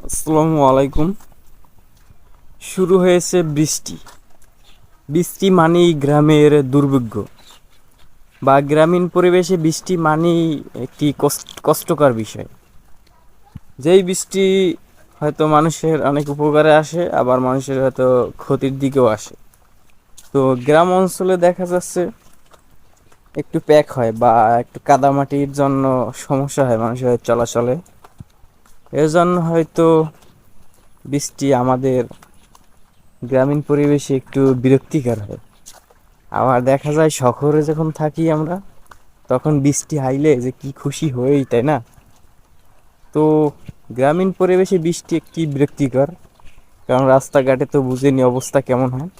আসসালামু আলাইকুম। শুরু হয়েছে বৃষ্টি। বৃষ্টি মানেই গ্রামের দুর্ভিক্ষ, বা গ্রামীণ পরিবেশে বৃষ্টি মানেই একটি কষ্টকর বিষয়। যেই বৃষ্টি হয়তো মানুষের অনেক উপকারে আসে, আবার মানুষের হয়তো ক্ষতির দিকেও আসে। তো গ্রাম অঞ্চলে দেখা যাচ্ছে একটু প্যাক হয় বা একটু কাদামাটির জন্য সমস্যা হয় মানুষের চলাচলে। এর জন্য হয়তো বৃষ্টি আমাদের গ্রামীণ পরিবেশে একটু বিরক্তিকর হয়। আবার দেখা যায় শহরে যখন থাকি আমরা, তখন বৃষ্টি আইলে যে কি খুশি হই, তাই না? তো গ্রামীণ পরিবেশে বৃষ্টি একটি বিরক্তিকর, কারণ রাস্তাঘাটে তো বুঝেনি অবস্থা কেমন হয়।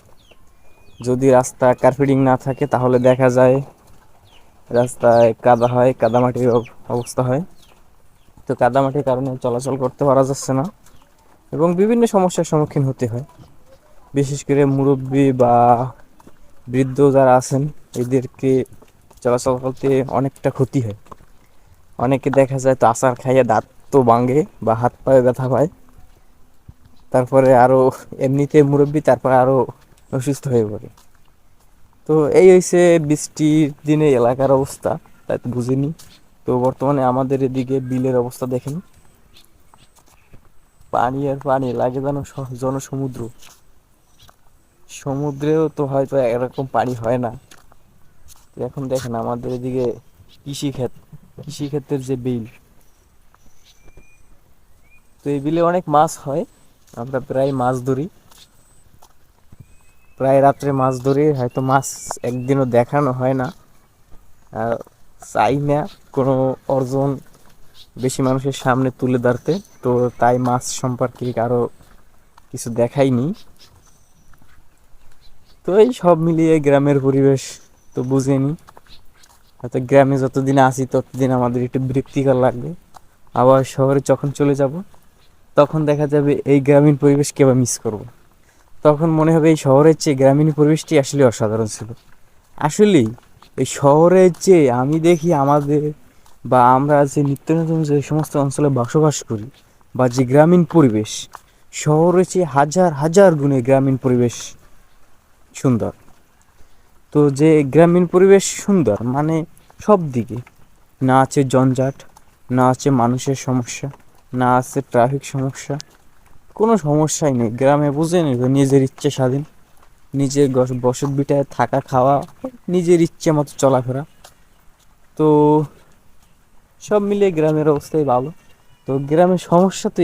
যদি রাস্তা কার্পেটিং না থাকে তাহলে দেখা যায় রাস্তায় কাদা হয়, কাদামাটির অবস্থা হয়। তো কাদামাটির কারণে চলাচল করতে পারা যাচ্ছে না এবং বিভিন্ন সমস্যার সম্মুখীন হতে হয়। বিশেষ করে মুরব্বী বা বৃদ্ধ যারা আছেন, এদেরকে চলাচল করতে অনেকটা ক্ষতি হয়। অনেকে দেখা যায় তো আচার খাইয়ে দাঁত তো ভাঙে বা হাত পায়ে ব্যথা পায়, তারপরে আরো এমনিতে মুরব্বী, তারপরে আরো অসুস্থ হয়ে পড়ে। তো এই হয়েছে বৃষ্টির দিনে এলাকার অবস্থা, তাই তো বুঝিনি। তো বর্তমানে আমাদের এদিকে বিলের অবস্থা দেখেন, পানি আর পানি লাগে যেন জনসমুদ্র। সমুদ্রেও তো হয়তো এরকম পানি হয় না। তো এখন দেখেন আমাদের এদিকে কৃষি কৃষিক্ষেত্রের যে বিল, তো এই বিলে অনেক মাছ হয়। আমরা প্রায় মাছ ধরি, প্রায় রাত্রে মাছ ধরি, হয়তো মাছ একদিনও দেখানো হয় না। আর চাই না কোনো অর্জন বেশি মানুষের সামনে তুলে ধরতে, তো তাই মাছ সম্পর্কে আরো কিছু দেখাইনি। তো এই সব মিলিয়ে গ্রামের পরিবেশ তো বুঝেনি। হয়তো গ্রামে যতদিন আসি ততদিন আমাদের একটু বিরক্তিকর লাগবে, আবার শহরে যখন চলে যাব তখন দেখা যাবে এই গ্রামীণ পরিবেশকে আবার মিস করব। তখন মনে হবে এই শহরের চেয়ে গ্রামীণ পরিবেশটি আসলে অসাধারণ ছিল। আসলেই এই শহরের চেয়ে আমি দেখি আমাদের, বা আমরা যে নিত্য নতুন যে সমস্ত অঞ্চলে বসবাস করি, বা যে গ্রামীণ পরিবেশ, শহরের চেয়ে হাজার হাজার গুণে গ্রামীণ পরিবেশ সুন্দর। তো যে গ্রামীণ পরিবেশ সুন্দর মানে সব দিকে, না আছে জঞ্জাট, না আছে মানুষের সমস্যা, না আছে ট্রাফিক সমস্যা, কোনো সমস্যাই নেই গ্রামে। বুঝেন, নিজের ইচ্ছে স্বাধীন, নিজের বসত ভিটায় থাকা খাওয়া, নিজের ইচ্ছে মতো চলাফেরা। তো সব মিলিয়ে গ্রামের অবস্থাই ভালো। তো গ্রামের সমস্যা তো